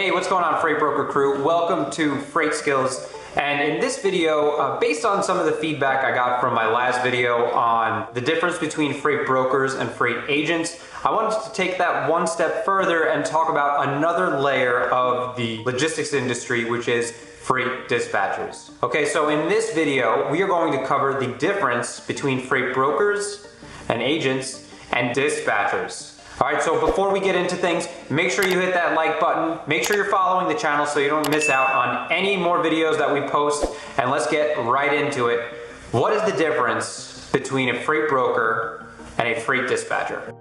Hey, what's going on, Freight Broker crew? Welcome to Freightskills. And in this video, based on some of the feedback I got from my last video on the difference between freight brokers and freight agents, I wanted to take that one step further and talk about another layer of the logistics industry, which is freight dispatchers. Okay, so in this video, we are going to cover the difference between freight brokers and agents and dispatchers. All right, so before we get into things, make sure you hit that like button. Make sure you're following the channel so you don't miss out on any more videos that we post. And let's get right into it. What is the difference between a freight broker and a freight dispatcher?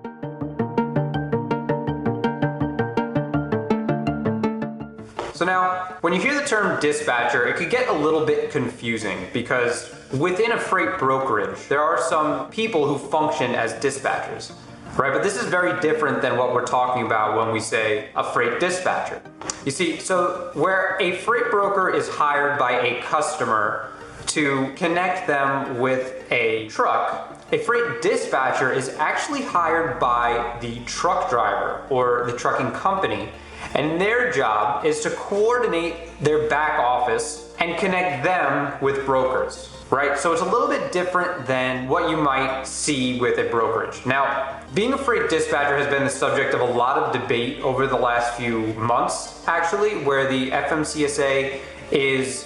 So now, when you hear the term dispatcher, it could get a little bit confusing because within a freight brokerage, there are some people who function as dispatchers. Right, but this is very different than what we're talking about when we say a freight dispatcher. You see, so where a freight broker is hired by a customer to connect them with a truck, a freight dispatcher is actually hired by the truck driver or the trucking company, and their job is to coordinate their back office and connect them with brokers. Right, so it's a little bit different than what you might see with a brokerage. Now, being a freight dispatcher has been the subject of a lot of debate over the last few months, actually, where the FMCSA is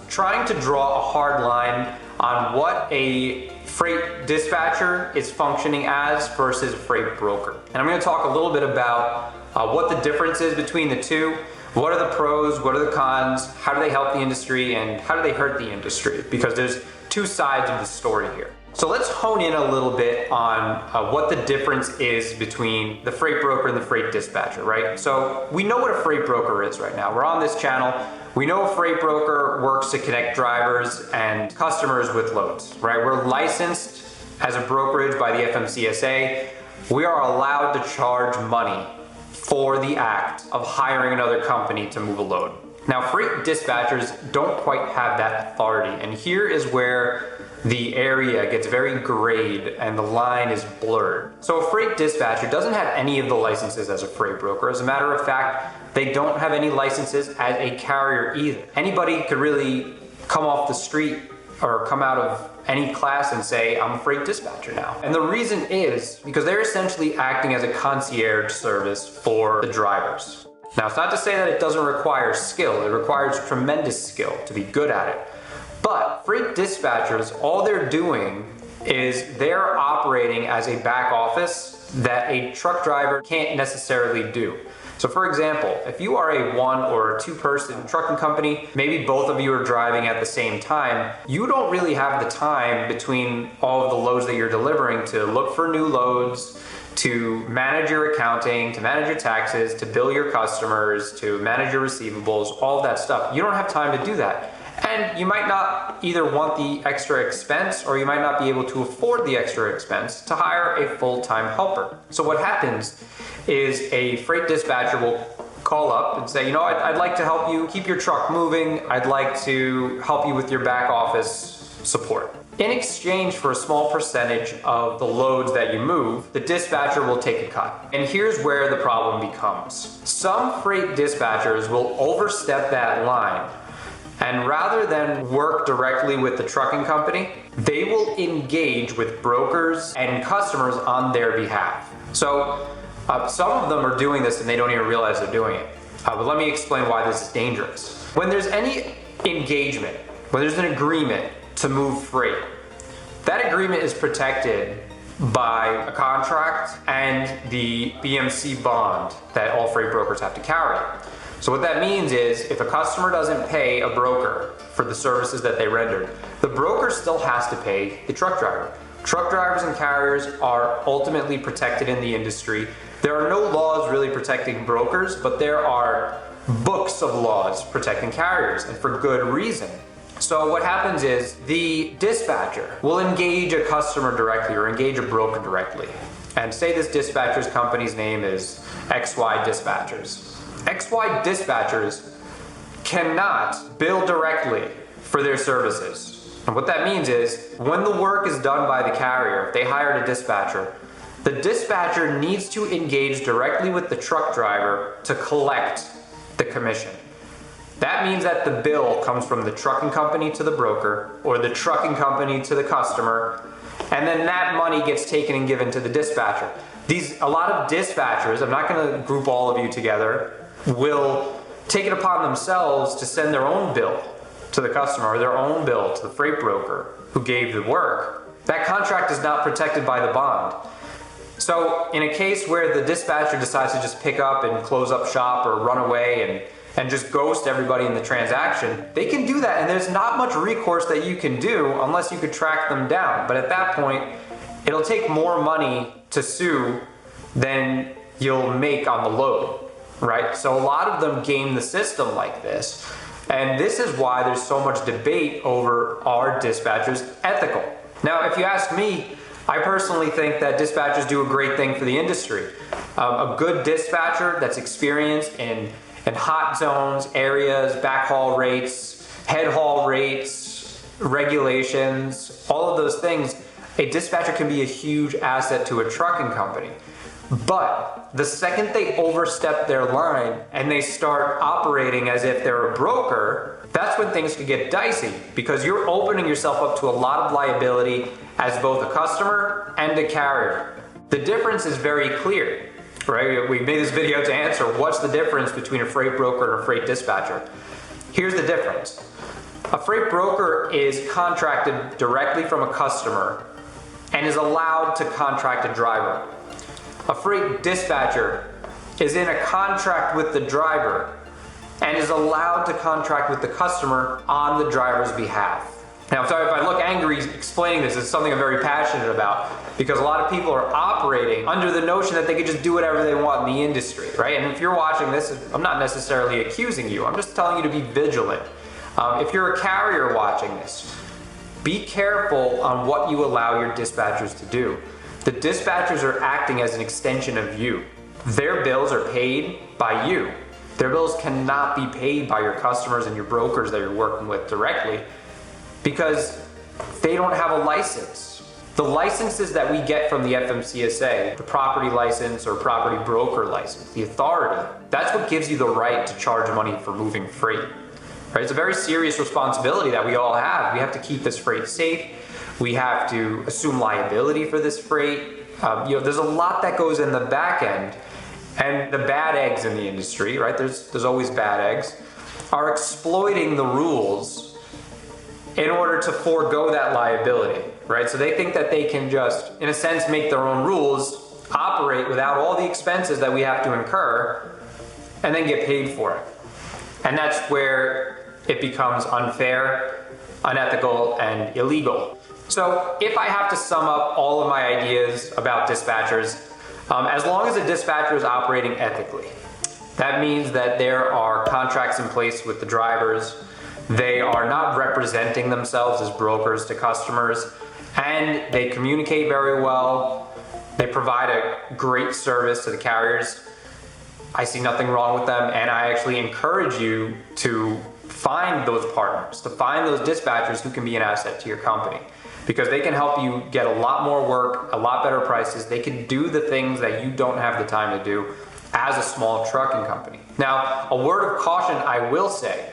trying to draw a hard line on what a freight dispatcher is functioning as versus a freight broker. And I'm going to talk a little bit about what the difference is between the two. What are the pros, what are the cons, how do they help the industry, and how do they hurt the industry? Because there's two sides of the story here. So let's hone in a little bit on what the difference is between the freight broker and the freight dispatcher, right? So we know what a freight broker is right now. We're on this channel. We know a freight broker works to connect drivers and customers with loads, right? We're licensed as a brokerage by the FMCSA. We are allowed to charge money for the act of hiring another company to move a load. Now, freight dispatchers don't quite have that authority, and here is where the area gets very grayed and the line is blurred. So a freight dispatcher doesn't have any of the licenses as a freight broker. As a matter of fact, they don't have any licenses as a carrier either. Anybody could really come off the street or come out of any class and say, I'm a freight dispatcher now. And the reason is because they're essentially acting as a concierge service for the drivers. Now, it's not to say that it doesn't require skill. It requires tremendous skill to be good at it. But freight dispatchers, all they're doing is they're operating as a back office that a truck driver can't necessarily do. So for example, if you are a one or two person trucking company, maybe both of you are driving at the same time, you don't really have the time between all of the loads that you're delivering to look for new loads, to manage your accounting, to manage your taxes, to bill your customers, to manage your receivables, all of that stuff. You don't have time to do that. And you might not either want the extra expense or you might not be able to afford the extra expense to hire a full-time helper. So what happens is a freight dispatcher will call up and say, you know, I'd like to help you keep your truck moving. I'd like to help you with your back office support. In exchange for a small percentage of the loads that you move, the dispatcher will take a cut. And here's where the problem becomes. Some freight dispatchers will overstep that line, and rather than work directly with the trucking company, they will engage with brokers and customers on their behalf. So some of them are doing this and they don't even realize they're doing it. But let me explain why this is dangerous. When there's any engagement, when there's an agreement to move freight, that agreement is protected by a contract and the BMC bond that all freight brokers have to carry. So what that means is if a customer doesn't pay a broker for the services that they rendered, the broker still has to pay the truck driver. Truck drivers and carriers are ultimately protected in the industry. There are no laws really protecting brokers, but there are books of laws protecting carriers, and for good reason. So what happens is the dispatcher will engage a customer directly or engage a broker directly. And say this dispatcher's company's name is XY Dispatchers. XY Dispatchers cannot bill directly for their services. And what that means is when the work is done by the carrier, if they hired a dispatcher, the dispatcher needs to engage directly with the truck driver to collect the commission. That means that the bill comes from the trucking company to the broker, or the trucking company to the customer, and then that money gets taken and given to the dispatcher. A lot of dispatchers, I'm not going to group all of you together, will take it upon themselves to send their own bill to the customer, or their own bill to the freight broker who gave the work. That contract is not protected by the bond. So in a case where the dispatcher decides to just pick up and close up shop or run away and just ghost everybody in the transaction, they can do that, and there's not much recourse that you can do unless you could track them down. But at that point, it'll take more money to sue than you'll make on the load, right? So a lot of them game the system like this. And this is why there's so much debate over, are dispatchers ethical? Now, if you ask me, I personally think that dispatchers do a great thing for the industry. A good dispatcher that's experienced in hot zones, areas, backhaul rates, head haul rates, regulations, all of those things, a dispatcher can be a huge asset to a trucking company. But the second they overstep their line and they start operating as if they're a broker, that's when things could get dicey, because you're opening yourself up to a lot of liability as both a customer and a carrier. The difference is very clear, right? We made this video to answer what's the difference between a freight broker and a freight dispatcher. Here's the difference. A freight broker is contracted directly from a customer and is allowed to contract a driver. A freight dispatcher is in a contract with the driver and is allowed to contract with the customer on the driver's behalf. Now, I'm sorry if I look angry explaining this. It's something I'm very passionate about, because a lot of people are operating under the notion that they could just do whatever they want in the industry, right? And if you're watching this, I'm not necessarily accusing you. I'm just telling you to be vigilant. If you're a carrier watching this, be careful on what you allow your dispatchers to do. The dispatchers are acting as an extension of you. Their bills are paid by you. Their bills cannot be paid by your customers and your brokers that you're working with directly, because they don't have a license. The licenses that we get from the FMCSA, the property license or property broker license, the authority, that's what gives you the right to charge money for moving freight. Right? It's a very serious responsibility that we all have. We have to keep this freight safe. We have to assume liability for this freight. There's a lot that goes in the back end, and the bad eggs in the industry, right? There's always bad eggs, are exploiting the rules in order to forego that liability, right? So they think that they can just, in a sense, make their own rules, operate without all the expenses that we have to incur, and then get paid for it. And that's where it becomes unfair, unethical, and illegal. So if I have to sum up all of my ideas about dispatchers, as long as a dispatcher is operating ethically, that means that there are contracts in place with the drivers, they are not representing themselves as brokers to customers, and they communicate very well, they provide a great service to the carriers, I see nothing wrong with them, and I actually encourage you to find those partners, to find those dispatchers who can be an asset to your company, because they can help you get a lot more work, a lot better prices. They can do the things that you don't have the time to do as a small trucking company. Now, a word of caution I will say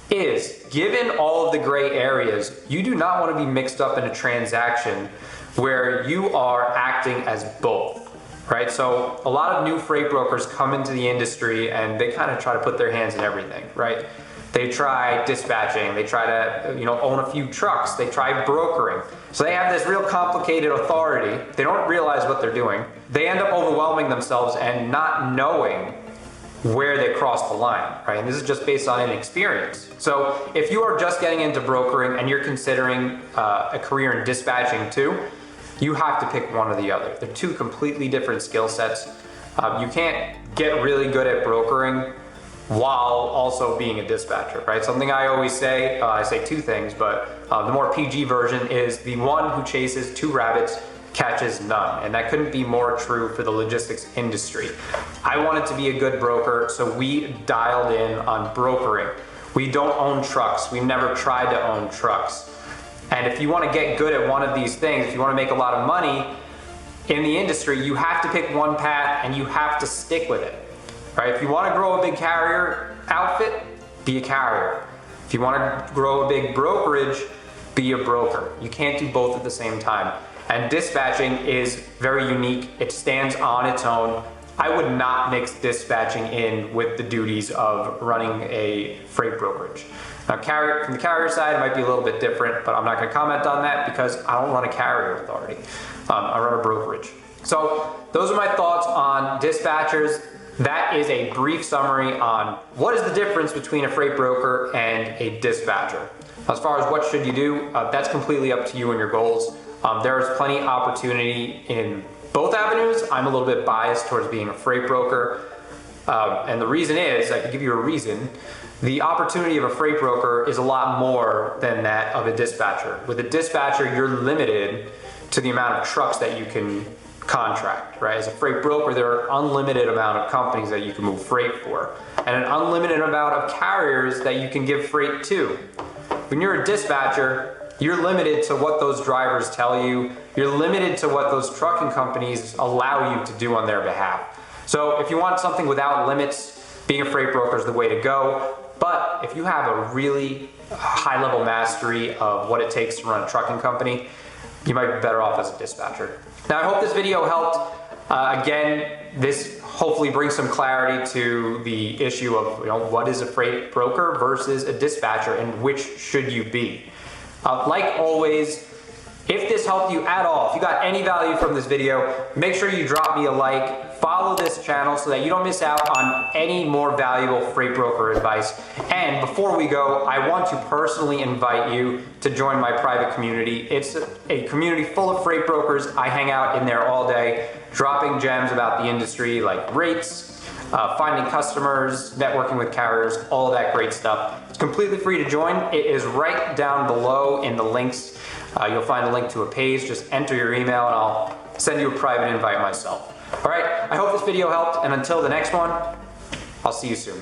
is, given all of the gray areas, you do not want to be mixed up in a transaction where you are acting as both. Right? So a lot of new freight brokers come into the industry and they kind of try to put their hands in everything, right? They try dispatching, they try to, own a few trucks, they try brokering. So they have this real complicated authority. They don't realize what they're doing. They end up overwhelming themselves and not knowing where they cross the line, right? And this is just based on inexperience. So if you are just getting into brokering and you're considering a career in dispatching too, you have to pick one or the other. They're two completely different skill sets. You can't get really good at brokering while also being a dispatcher, right? Something I always say, I say two things, but the more PG version is the one who chases two rabbits catches none. And that couldn't be more true for the logistics industry. I wanted to be a good broker, so we dialed in on brokering. We don't own trucks. We never tried to own trucks. And if you want to get good at one of these things, if you want to make a lot of money in the industry, you have to pick one path and you have to stick with it. right? If you want to grow a big carrier outfit, be a carrier. If you want to grow a big brokerage, be a broker. You can't do both at the same time. And dispatching is very unique. It stands on its own. I would not mix dispatching in with the duties of running a freight brokerage. Now, from the carrier side, it might be a little bit different, but I'm not going to comment on that because I don't run a carrier authority. I run a brokerage. So those are my thoughts on dispatchers. That is a brief summary on what is the difference between a freight broker and a dispatcher. As far as what should you do, that's completely up to you and your goals. There is plenty of opportunity in both avenues. I'm a little bit biased towards being a freight broker. And the reason is, I can give you a reason, the opportunity of a freight broker is a lot more than that of a dispatcher. With a dispatcher, you're limited to the amount of trucks that you can contract, right? As a freight broker, there are unlimited amount of companies that you can move freight for, and an unlimited amount of carriers that you can give freight to. When you're a dispatcher, you're limited to what those drivers tell you. You're limited to what those trucking companies allow you to do on their behalf. So if you want something without limits, being a freight broker is the way to go. But if you have a really high level mastery of what it takes to run a trucking company, you might be better off as a dispatcher. Now, I hope this video helped. Again, this hopefully brings some clarity to the issue of what is a freight broker versus a dispatcher and which should you be. Like always, if this helped you at all, if you got any value from this video, make sure you drop me a like, follow this channel so that you don't miss out on any more valuable freight broker advice. And before we go, I want to personally invite you to join my private community. It's a community full of freight brokers. I hang out in there all day, dropping gems about the industry like rates, finding customers, networking with carriers, all of that great stuff. It's completely free to join. It is right down below in the links. You'll find a link to a page. Just enter your email and I'll send you a private invite myself. All right, I hope this video helped, and until the next one, I'll see you soon.